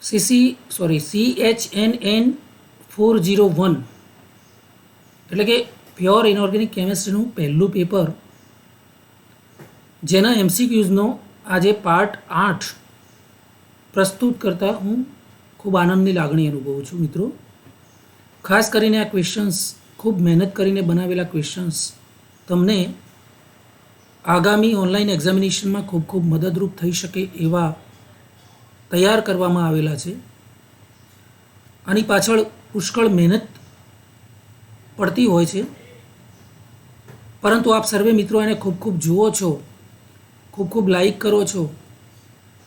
CHNN 401 એટલે કે pure inorganic કેમિસ્ટ્રીનું પહેલું પેપર, જેના MCQsનો આજે પાર્ટ 8 પ્રસ્તુત કરતાં હું ખૂબ આનંદની લાગણી અનુભવું છું મિત્રો. ખાસ કરીને આ ક્વેશ્ચન્સ ખૂબ મહેનત કરીને બનાવેલા ક્વેશ્ચન્સ તમને આગામી ઓનલાઈન એક્ઝામિનેશનમાં ખૂબ ખૂબ મદદરૂપ થઈ શકે એવા તૈયાર કરવામાં આવેલા છે. આની પાછળ પુષ્કળ મહેનત પડતી હોય છે, પરંતુ આપ સર્વે મિત્રો એને ખૂબ ખૂબ જુઓ છો, ખૂબ ખૂબ લાઈક કરો છો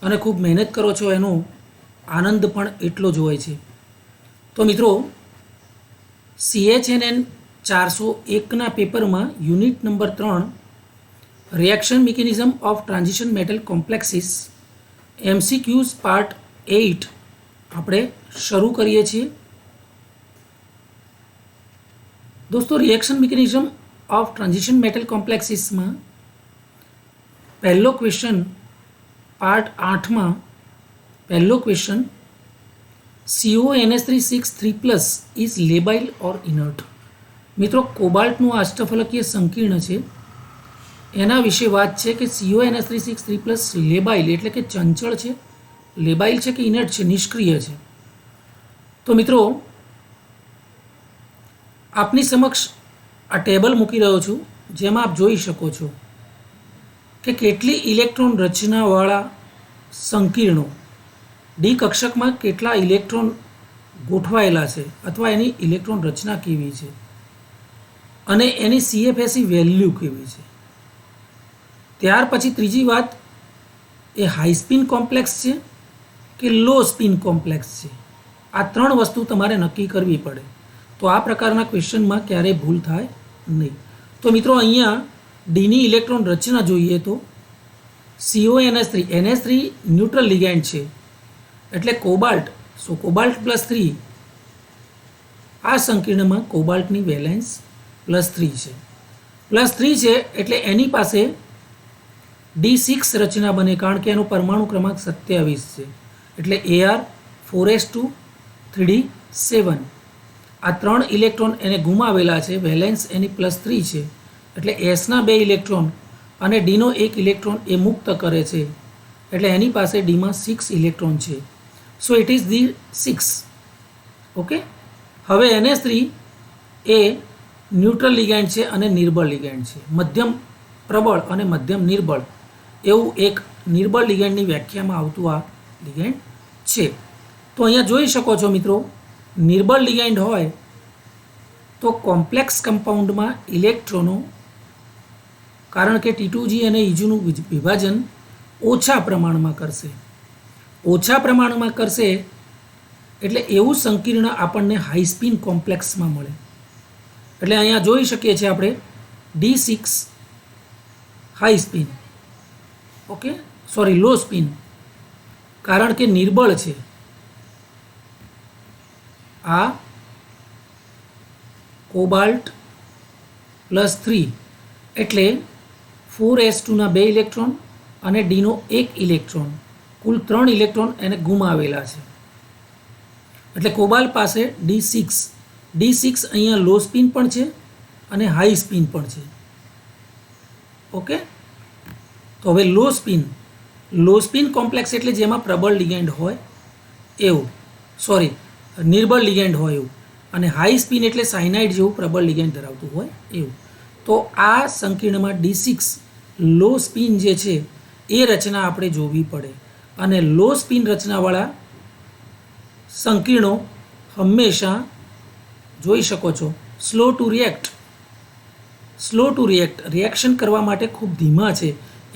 અને ખૂબ મહેનત કરો છો, એનો આનંદ પણ એટલો જ હોય છે. તો મિત્રો, CHNN 401ના પેપરમાં unit number 3 reaction mechanism of transition metal complexes MCQs part 8 આપણે શરૂ કરીએ છીએ. દોસ્તો, reaction mechanism of transition metal કોમ્પ્લેક્સીસમાં પહેલો ક્વેશ્ચન પાર્ટ 8માં પહેલો question CONH3 is labile or inert. મિત્રો, કોબાલ્ટનું અષ્ટફલકીય સંકીર્ણ છે, એના વિશે વાત છે કે CONH3 લેબાઇલ એટલે કે ચંચળ છે, લેબાઇલ છે કે ઇનર્ટ છે, નિષ્ક્રિય છે. તો મિત્રો, આપની સમક્ષ આ ટેબલ મૂકી રહ્યો છું, જેમાં આપ જોઈ શકો છો કે કેટલી ઇલેક્ટ્રોન રચનાવાળા સંકીર્ણો ડી કક્ષકમાં કેટલા ઇલેક્ટ્રોન ગોઠવાયેલા છે અથવા એની ઇલેક્ટ્રોન રચના કેવી છે અને એની CFSE વેલ્યુ કેવી છે. ત્યાર પછી ત્રીજી વાત, એ હાઈ સ્પિન કોમ્પ્લેક્સ છે કે લો સ્પિન કોમ્પ્લેક્સ છે. આ ત્રણ વસ્તુ તમારે નક્કી કરવી પડે, તો આ પ્રકારના ક્વેશ્ચનમાં ક્યારેય ભૂલ થાય નહીં. તો મિત્રો, અહીંયા ડીની ઇલેક્ટ્રોન રચના જોઈએ તો NH3 ન્યુટ્રલ લિગેન્ડ છે, એટલે કોબાલ્ટ, સો કોબાલ્ટ +3, આ સંકીર્ણમાં કોબાલ્ટની વેલેન્સ +3 છે. +3 છે એટલે એની પાસે D6 રચના બને, કારણ કે એનો પરમાણુ ક્રમાંક 27 છે, એટલે Ar4s2 3d7. આ 3 ઇલેક્ટ્રોન એને ગુમાવેલા છે, વેલેન્સ એની +3 છે, એટલે એસના 2 ઇલેક્ટ્રોન અને ડીનો 1 ઇલેક્ટ્રોન એ મુક્ત કરે છે, એટલે એની પાસે ડીમાં 6 ઇલેક્ટ્રોન છે. So it is the 6. Okay. હવે NH3 એ ન્યુટ્રલ લિગેન્ડ છે અને નિર્બળ લિગેન્ડ છે, મધ્યમ પ્રબળ અને મધ્યમ નિર્બળ એવું એક નિર્બળ લિગેન્ડની વ્યાખ્યામાં આવતું આ લિગેન્ડ છે. તો અહીંયા જોઈ શકો છો મિત્રો, નિર્બળ લિગેન્ડ હોય તો કોમ્પ્લેક્સ કમ્પાઉન્ડમાં ઇલેક્ટ્રોનો, કારણ કે T2G અને EGનું વિભાજન ઓછા પ્રમાણમાં કરશે, ઓછા પ્રમાણમાં કરશે એટલે એવું સંકીર્ણ આપણને હાઈ સ્પિન કોમ્પ્લેક્સમાં મળે. એટલે અહીંયા જોઈ શકીએ છીએ આપણે D6 high spin, okay, sorry low spin, કારણ કે નિર્બળ છે. આ કોબાલ્ટ +3 એટલે 4s2ના 2 ઇલેક્ટ્રોન અને ડીનો 1 ઇલેક્ટ્રોન, કુલ 3 ઇલેક્ટ્રોન એને ગુમાવેલા છે, એટલે કોબાલ્ટ પાસે D6 અહીંયા લો સ્પિન પણ છે અને હાઈ સ્પિન પણ છે. ઓકે. તો હવે લો સ્પિન કોમ્પ્લેક્સ એટલે જેમાં પ્રબળ લિગેન્ડ હોય એવું, સોરી નિર્બળ લિગેન્ડ હોય એવું, અને હાઈ સ્પિન એટલે સાયનાઇડ જેવું પ્રબળ લિગેન્ડ ધરાવતું હોય એવું. તો આ સંકીર્ણમાં D6 લો સ્પિન જે છે એ રચના આપણે જોવી પડે, અને લો સ્પિન રચનાવાળા સંકીર્ણો હંમેશા જોઈ શકો છો સ્લો ટુ રિએક્ટ, રિએક્શન કરવા માટે ખૂબ ધીમા છે,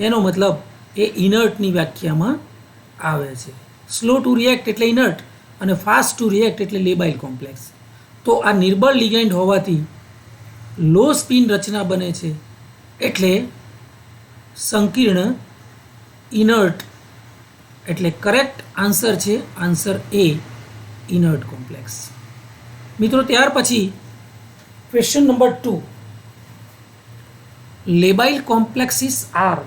એનો મતલબ એ ઇનર્ટની વ્યાખ્યામાં આવે છે. સ્લો ટુ રિએક્ટ એટલે ઇનર્ટ અને ફાસ્ટ ટુ રિએક્ટ એટલે લેબાઇલ કોમ્પ્લેક્સ. તો આ નિર્બળ લિગેન્ડ હોવાથી લો સ્પિન રચના બને છે, એટલે સંકીર્ણ ઇનર્ટ, એટલે કરેક્ટ આન્સર છે આન્સર A, ઇનર્ટ કોમ્પ્લેક્સ. મિત્રો, ત્યાર પછી question number 2, labile complexes are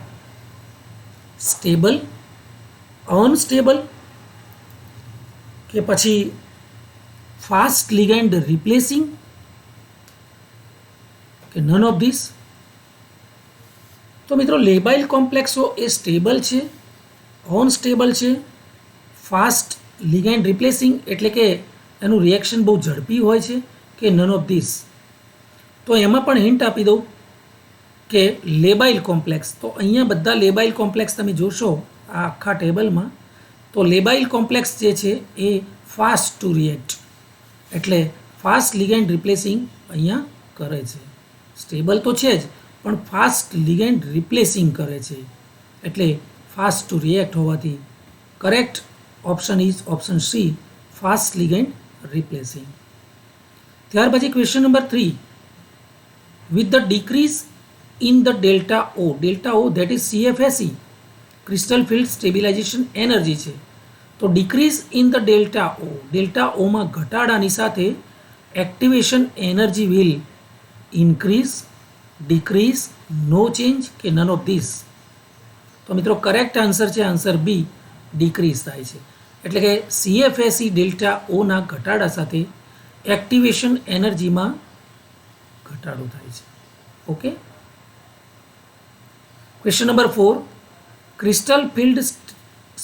stable, unstable કે પછી ફાસ્ટ લિગેન્ડ રિપ્લેસિંગ કે નન ઓફ ધીસ? તો મિત્રો લેબાઇલ કોમ્પ્લેક્સો એ સ્ટેબલ છે, અનસ્ટેબલ છે, ફાસ્ટ લિગેન્ડ રિપ્લેસિંગ એટલે કે એનું રિએક્શન બહુ ઝડપી હોય છે, કે નન ઓફ ધીસ? તો એમાં પણ હિન્ટ આપી દઉં કે લેબાઇલ કોમ્પ્લેક્સ. તો અહીંયા બધા લેબાઇલ કોમ્પ્લેક્સ તમે જોશો આ આખા ટેબલમાં, તો લેબાઇલ કોમ્પ્લેક્સ જે છે એ ફાસ્ટ ટુ રિએક્ટ એટલે ફાસ્ટ લિગેન્ડ રિપ્લેસિંગ અહીંયા કરે છે. સ્ટેબલ તો છે જ, પણ ફાસ્ટ લિગેન્ડ રિપ્લેસિંગ કરે છે એટલે ફાસ્ટ ટુ રિએક્ટ હોવાથી correct option is option C, fast ligand replacing. ત્યાર પછી question number 3, with the decrease in the delta O that is CFSE crystal field stabilization energy છે. તો decrease in the delta O માં ઘટાડાની સાથે activation energy will increase, decrease, no change કે none of these? તો મિત્રો correct answer છે answer બી, decrease થાય છે. એટલે કે CFSE ડેલ્ટા ઓના ઘટાડા સાથે એક્ટિવેશન એનર્જીમાં ઘટાડો થાય છે. Okay. Question number 4, crystal field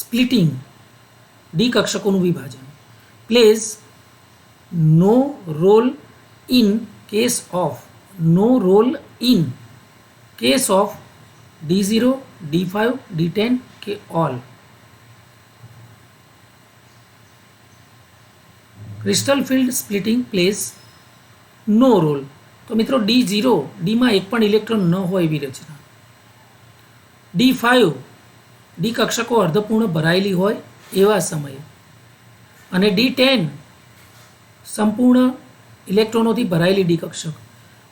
splitting D કક્ષકોનું વિભાજન plays no role in case of D0, D5, D10 કે all? Crystal field splitting plays no role. તો મિત્રો D0, ડીમાં એક પણ ઇલેક્ટ્રોન ન હોય એવી રચના. D5, ડી કક્ષકો અર્ધપૂર્ણ ભરાયેલી હોય એવા સમયે. અને D10, સંપૂર્ણ ઇલેક્ટ્રોનોથી ભરાયેલી ડી કક્ષક.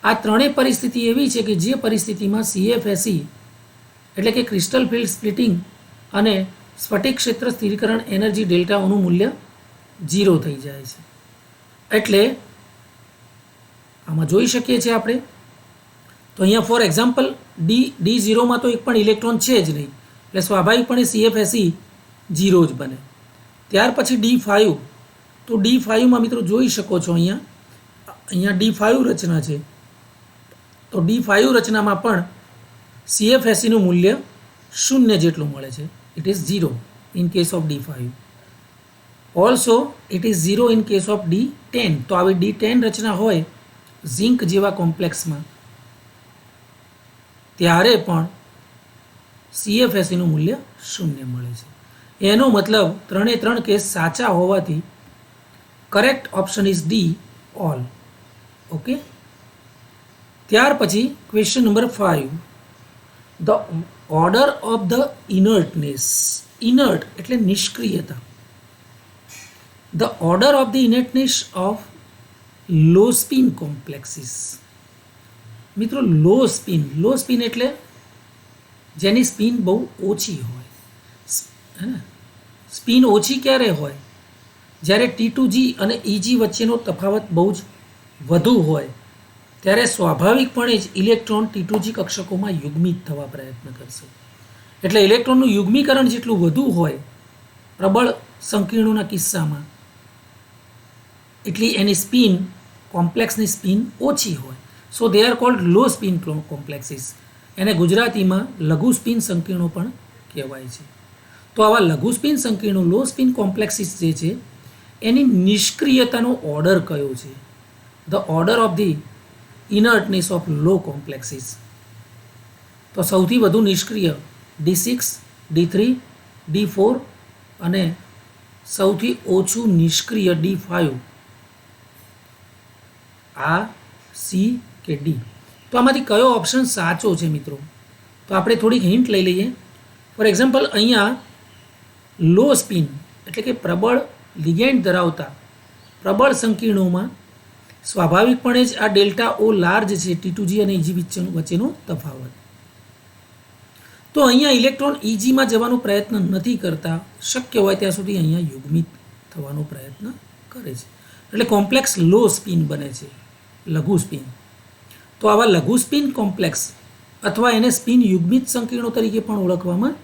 આ ત્રણેય પરિસ્થિતિ એવી છે કે જે પરિસ્થિતિમાં CFSE એટલે કે ક્રિસ્ટલ ફિલ્ડ સ્પ્લિટિંગ અને સ્ફટિક ક્ષેત્ર સ્થિરીકરણ એનર્જી ડેલ્ટાઓનું મૂલ્ય 0 થઈ જાય છે. એટલે આમાં જોઈ શકીએ છીએ આપણે, તો અહીંયા ફોર એક્ઝામ્પલ D0માં તો એક પણ ઇલેક્ટ્રોન છે જ નહીં, એટલે સ્વાભાવિકપણે CFSE 0 જ બને. ત્યાર પછી D5, તો D5માં મિત્રો જોઈ શકો છો અહીંયા D5 રચના છે, તો D5 રચનામાં પણ CFSE નું મૂલ્ય 0 જેટલું મળે છે. It is 0 in case of D5. Also it is 0 in case of D10. તો આવી D10 રચના હોય ઝિંક જેવા કોમ્પ્લેક્સમાં, ત્યારે પણ CFSE નું મૂલ્ય 0 મળે છે. એનો મતલબ 3 કેસ સાચા હોવાથી correct option is D, all. Okay. ત્યાર પછી question number 5, the order of the inertness. Inert એટલે નિષ્ક્રિયતા. The order of the inertness of low spin complexes. મિત્રો લો સ્પિન એટલે જેની સ્પિન બહુ ઓછી હોય. સ્પિન ઓછી ક્યારે હોય? જ્યારે T2G અને EG વચ્ચેનો તફાવત બહુ જ વધુ હોય ત્યારે સ્વાભાવિકપણે જ ઇલેક્ટ્રોન T2G કક્ષકોમાં યુગ્મિત થવા પ્રયત્ન કરશે. એટલે ઇલેક્ટ્રોનનું યુગ્મીકરણ જેટલું વધુ હોય પ્રબળ સંકીર્ણોના કિસ્સામાં, એટલી એની સ્પિન, કોમ્પ્લેક્સની સ્પિન ઓછી હોય. So they are called low spin complexes. એને ગુજરાતીમાં લઘુ સ્પિન સંકીર્ણો પણ કહેવાય છે. તો આવા લઘુ સ્પિન સંકીર્ણો, લો સ્પિન કોમ્પ્લેક્સિસ જે છે એની નિષ્ક્રિયતાનો ઓર્ડર કયો છે? The order of the inertness of low complexes. તો સૌથી વધુ નિષ્ક્રિય D6, D3, D4 અને સૌથી ઓછું નિષ્ક્રિય D5. આ સી કે ડી? તો આમાંથી કયો ઓપ્શન સાચો છે મિત્રો? તો આપણે થોડીક હિન્ટ લઈ લઈએ. ફોર એક્ઝામ્પલ અહીંયા લો સ્પિન એટલે કે પ્રબળ લિગેન્ડ ધરાવતા પ્રબળ સંકીર્ણોમાં સ્વાભાવિકપણે જ આ ડેલ્ટા ઓ લાર્જ છે, T2G અને EG વચ્ચેનો તફાવત. તો અહીંયા ઇલેક્ટ્રોન EGમાં જવાનો પ્રયત્ન નથી કરતા, શક્ય હોય ત્યાં સુધી અહીંયા યુગ્મિત થવાનો પ્રયત્ન કરે છે. એટલે કોમ્પ્લેક્સ લો સ્પિન બને છે, લઘુ સ્પિન. તો આવા લઘુ સ્પિન કોમ્પ્લેક્સ અથવા એને સ્પિન યુગ્મિત સંકીર્ણો તરીકે પણ ઓળખવામાં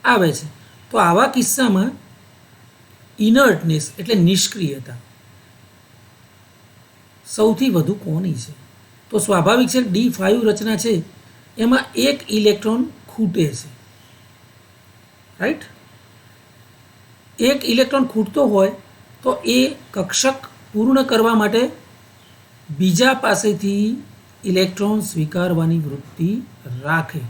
આવે છે. તો આવા કિસ્સામાં ઇનર્ટનેસ એટલે નિષ્ક્રિયતા સૌથી વધુ કોની છે? તો સ્વાભાવિક છે D5 રચના છે એમાં એક ઇલેક્ટ્રોન ખૂટે છે, રાઈટ. એક ઇલેક્ટ્રોન ખૂટતો હોય તો એ કક્ષક પૂર્ણ કરવા માટે બીજા પાસેથી ઇલેક્ટ્રોન સ્વીકારવાની વૃત્તિ રાખે,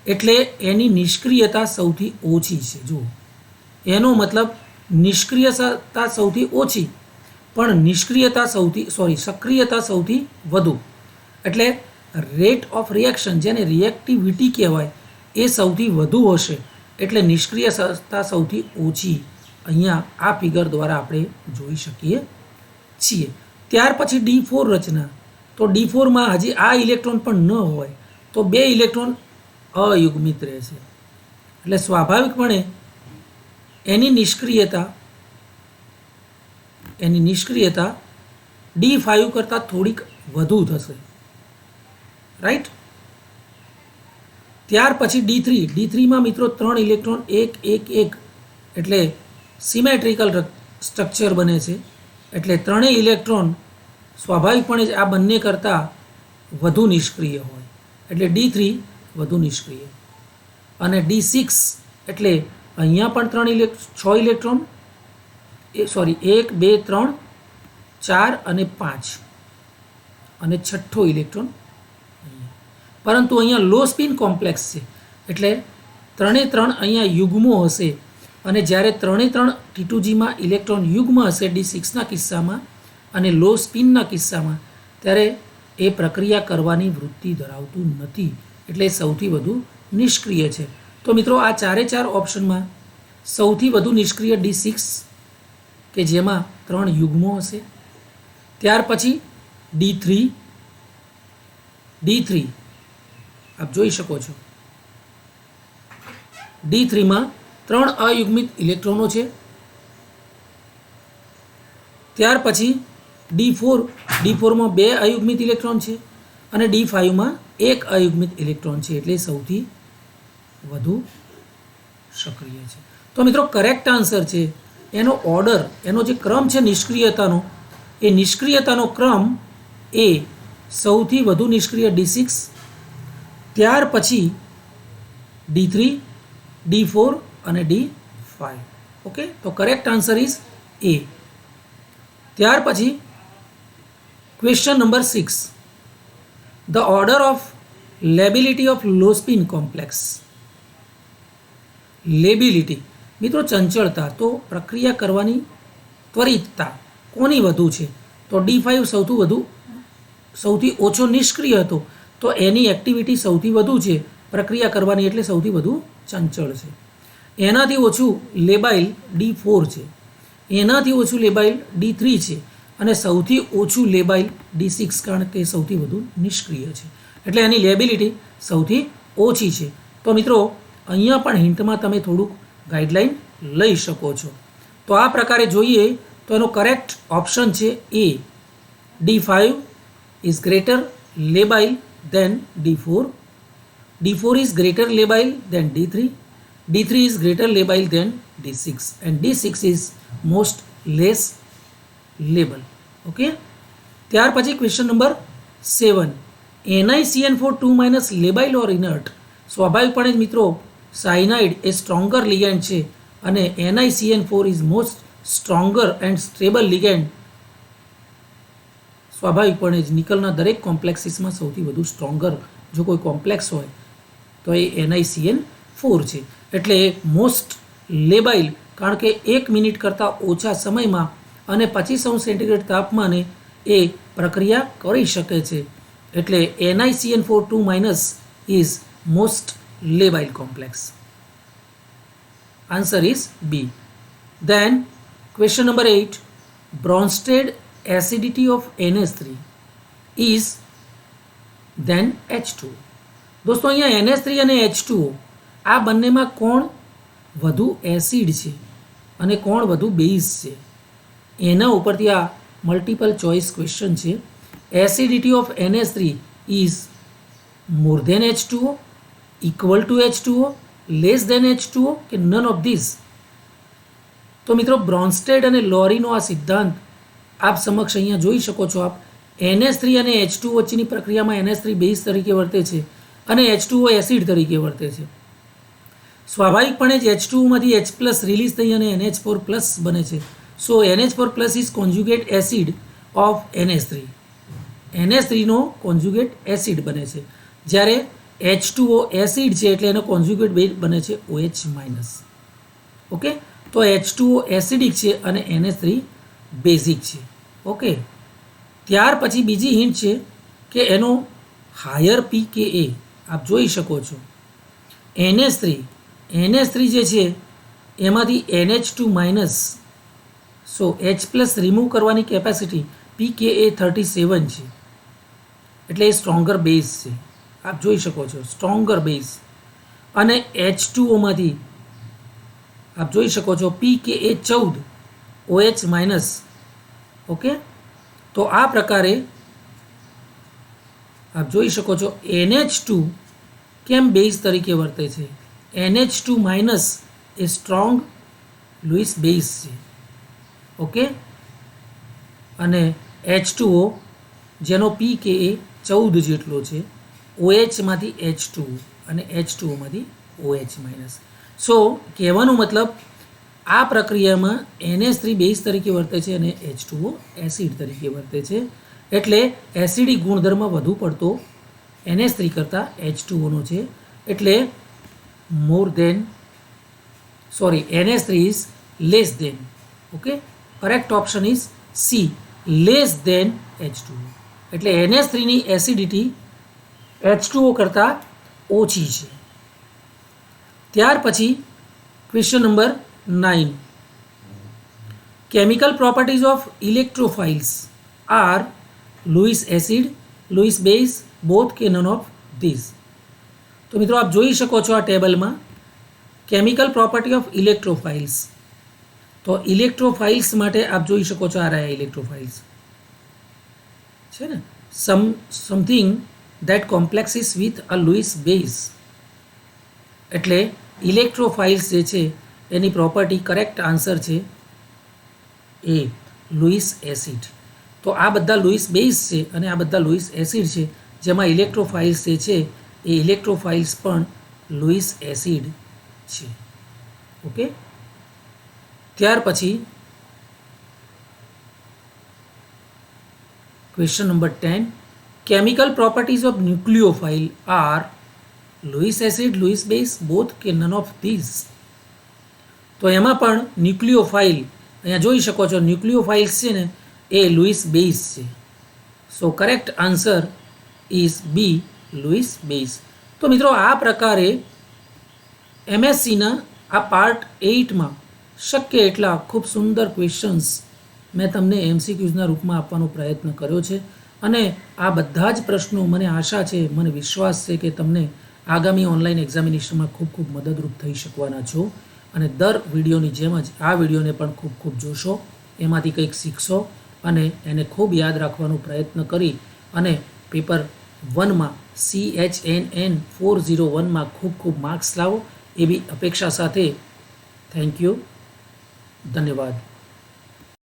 એટલે એની નિષ્ક્રિયતા સૌથી ઓછી છે. જુઓ, એનો મતલબ નિષ્ક્રિયતા સૌથી ઓછી પણ સક્રિયતા સૌથી વધુ, એટલે રેટ ઓફ રિએક્શન જેને રિએક્ટિવિટી કહેવાય એ સૌથી વધુ હશે, એટલે નિષ્ક્રિયતા સૌથી ઓછી અહીંયા આ ફિગર દ્વારા આપણે જોઈ શકીએ છીએ. ત્યાર પછી D4 રચના. તો D4માં હજી આ ઇલેક્ટ્રોન પણ ન હોય તો 2 ઇલેક્ટ્રોન અયુગ્મિત રહે છે, એટલે સ્વાભાવિકપણે એની નિષ્ક્રિયતા D5 કરતાં થોડીક વધુ થશે, રાઈટ. ત્યાર પછી D3માં મિત્રો 3 ઇલેક્ટ્રોન 1 1 1 એટલે સિમેટ્રિકલ સ્ટ્રક્ચર બને છે, એટલે ત્રણેય ઇલેક્ટ્રોન સ્વાભાવિકપણે જ આ બંને કરતાં વધુ નિષ્ક્રિય હોય, એટલે D3 વધુ નિષ્ક્રિય. અને D6 એટલે અહીંયા પણ 6 ઇલેક્ટ્રોન 1 2 3 4 અને 5 અને છઠ્ઠો ઇલેક્ટ્રોન અહીંયા. પરંતુ અહીંયા લો સ્પિન કોમ્પ્લેક્સ છે, એટલે 3 અહીંયા યુગ્મો હશે, અને જ્યારે 3 T2Gમાં ઇલેક્ટ્રોન યુગ્મ હશે D6ના કિસ્સામાં અને લો સ્પિનના કિસ્સામાં, ત્યારે એ પ્રક્રિયા કરવાની વૃત્તિ ધરાવતું નથી, એટલે સૌથી વધુ નિષ્ક્રિય છે. તો મિત્રો આ 4 ઓપ્શનમાં સૌથી વધુ નિષ્ક્રિય D6 કે જેમાં 3 યુગ્મો હશે. ત્યાર પછી D3 આપ જોઈ શકો છો, D3માં 3 અયુગ્મિત ઇલેક્ટ્રોનો છે. ત્યાર પછી D4માં 2 અયુગ્મિત ઇલેક્ટ્રોન છે અને D5માં 1 અયુગ્મિત ઇલેક્ટ્રોન છે, એટલે સૌથી વધુ સક્રિય છે. તો મિત્રો કરેક્ટ આન્સર છે એનો ઓર્ડર, એનો જે ક્રમ છે નિષ્ક્રિયતાનો ક્રમ એ સૌથી વધુ નિષ્ક્રિય D6, ત્યાર પછી D3, D4 અને D5. ઓકે, તો કરેક્ટ આન્સર ઇઝ A. ત્યાર પછી question number 6, the order of lability of low spin complex. Lability મિત્રો ચંચળતા, તો પ્રક્રિયા કરવાની ત્વરિતતા કોની વધુ છે? તો D5 સૌથી ઓછો નિષ્ક્રિય હતો, તો એની એક્ટિવિટી સૌથી વધુ છે પ્રક્રિયા કરવાની, એટલે સૌથી વધુ ચંચળ છે. એનાથી ઓછું લેબાઇલ D4 છે, એનાથી ઓછું લેબાઇલ D3 છે, અને સૌથી ઓછું લેબાઇલ D6, કારણ કે સૌથી વધુ નિષ્ક્રિય છે, એટલે એની લેબિલિટી સૌથી ઓછી છે. તો મિત્રો અહીંયા પણ હિન્ટમાં તમે થોડુંક ગાઈડલાઈન લઈ શકો છો. તો આ પ્રકારે જોઈએ તો એનો કરેક્ટ ઓપ્શન છે A. D5 is greater labile than D4, D4 is greater labile than D3, D3 is greater labile than D6, and D6 is most less labile. Okay. ત્યાર પછી question number 7, NiCN4 2- labile or inert. સ્વાભાવિકપણે જ મિત્રો cyanide એ stronger ligand છે અને NiCN4 is most stronger and stable ligand. સ્વાભાવિકપણે જ નિકલના દરેક કોમ્પ્લેક્સિસમાં સૌથી વધુ સ્ટ્રોંગર જો કોઈ કોમ્પ્લેક્સ હોય તો એ NiCN4 છે, એટલે મોસ્ટ લેબાઇલ, કારણ કે 1 મિનિટ કરતાં ઓછા સમયમાં અને 25° સેન્ટીગ્રેડ તાપમાને એ પ્રક્રિયા કરી શકે છે, એટલે NiCN4 2- is most labile complex. Answer is B. Then question number 8, Bronsted acidity of NH3 is then H2. દોસ્તો અહીંયા NH3 અને H2O આ બંનેમાં કોણ વધુ એસિડ છે અને કોણ વધુ બેઝ છે, એના ઉપરથી આ મલ્ટિપલ ચોઇસ ક્વેશ્ચન છે. Acidity of NH3 is more than H2O, equal to H2O, less than H2O, કે none of these. તો મિત્રો બ્રોન્સ્ટેડ અને લોરીનો આ સિદ્ધાંત આપ સમક્ષ અહીંયા જોઈ શકો છો આપ NH3 અને H2 વચ્ચેની પ્રક્રિયામાં NH3 બેઝ તરીકે વર્તે છે અને H2O એસિડ તરીકે વર્તે છે. સ્વાભાવિકપણે જ H2માંથી H પ્લસ રિલીઝ થઈ અને NH4 પ્લસ બને છે. So NH4 plus is conjugate acid of NH3. NH3નો કોન્જ્યુગેટ એસિડ બને છે, જ્યારે H2O એસિડ છે એટલે એનો કોન્જ્યુગેટ બેઝ બને છે OH માઇનસ. ઓકે, તો H2O એસિડિક છે અને NH3 બેઝિક છે. ઓકે, ત્યાર પછી બીજી હિન્ટ છે કે એનો હાયર pKa આપ જોઈ શકો છો. NH3 જે છે એમાંથી NH2 માઇનસ, સો H પ્લસ રિમૂવ કરવાની કેપેસિટી pKa 37 છે, એટલે એ સ્ટ્રોંગર બેઝ છે. આપ જોઈ શકો છો સ્ટ્રોંગર બેઝ. અને H2Oમાંથી આપ જોઈ શકો છો pKa 14 OH માઇનસ. ઓકે, તો આ પ્રકારે આપ જોઈ શકો છો NH2 કેમ બેઝ તરીકે વર્તે છે. NH2 માઇનસ એ સ્ટ્રોંગ લુઇસ બેઝ છે. ઓકે, અને H2O જેનો pKa 14 જેટલો છે, OHમાંથી H2 અને H2Oમાંથી OH માઇનસ. સો કહેવાનો મતલબ આ પ્રક્રિયામાં NH3 બેઝ તરીકે વર્તે છે અને H2O એસિડ તરીકે વર્તે છે, એટલે એસિડિક ગુણધર્મ વધુ પડતો NH3 કરતાં H2Oનો છે. એટલે NH3 is less than. Okay, correct option is C, less than H2O. એટલે NH3ની એસિડિટી H2O કરતાં ઓછી છે. ત્યાર પછી question number 9. Chemical properties of electrophiles are Lewis acid, Lewis base, both કે નન ઓફ ધીઝ. તો મિત્રો આપ જોઈ શકો છો આ ટેબલમાં કેમિકલ પ્રોપર્ટી ઓફ ઇલેક્ટ્રોફાઇલ્સ. તો ઇલેક્ટ્રોફાઇલ્સ માટે આપ જોઈ શકો છો આ રહ્યા ઇલેક્ટ્રોફાઇલ્સ છે ને, something that complexes with a Lewis base. એટલે ઇલેક્ટ્રોફાઇલ્સ જે છે એની પ્રોપર્ટી કરેક્ટ આન્સર છે એ લુઇસ એસિડ. તો આ બધા લુઇસ બેઝ છે અને આ બધા લુઇસ એસિડ છે, જેમાં ઇલેક્ટ્રોફાઇલ્સ જે છે એ ઇલેક્ટ્રોફાઇલ્સ પણ લુઇસ એસિડ છે. ઓકે, ત્યાર પછી question number 10. Chemical properties of nucleophile are Lewis acid, Lewis base, both કે નન ઓફ ધીઝ. તો એમાં પણ ન્યુક્લિયોફાઇલ અહીંયા જોઈ શકો છો ન્યુક્લિયોફાઇલ્સ છે ને એ લુઇસ બેઝ છે. So correct answer is B, Lewis base. તો મિત્રો આ પ્રકારે MSCના આ પાર્ટ 8માં શક્ય એટલા ખૂબ સુંદર ક્વેશ્ચન્સ મેં તમને MCQના રૂપમાં આપવાનો પ્રયત્ન કર્યો છે. અને આ બધા જ પ્રશ્નો મને આશા છે, મને વિશ્વાસ છે કે તમને આગામી ઓનલાઈન એક્ઝામિનેશનમાં ખૂબ ખૂબ મદદરૂપ થઈ શકવાના છો. અને દર વિડીયોની જેમ જ આ વિડીયોને પણ ખૂબ ખૂબ જોશો, એમાંથી કંઈક શીખશો અને એને ખૂબ યાદ રાખવાનો પ્રયત્ન કરી અને પેપર 1માં CHNN 401માં ખૂબ ખૂબ માર્ક્સ લાવો એવી અપેક્ષા સાથે થેન્ક યુ. ધન્યવાદ.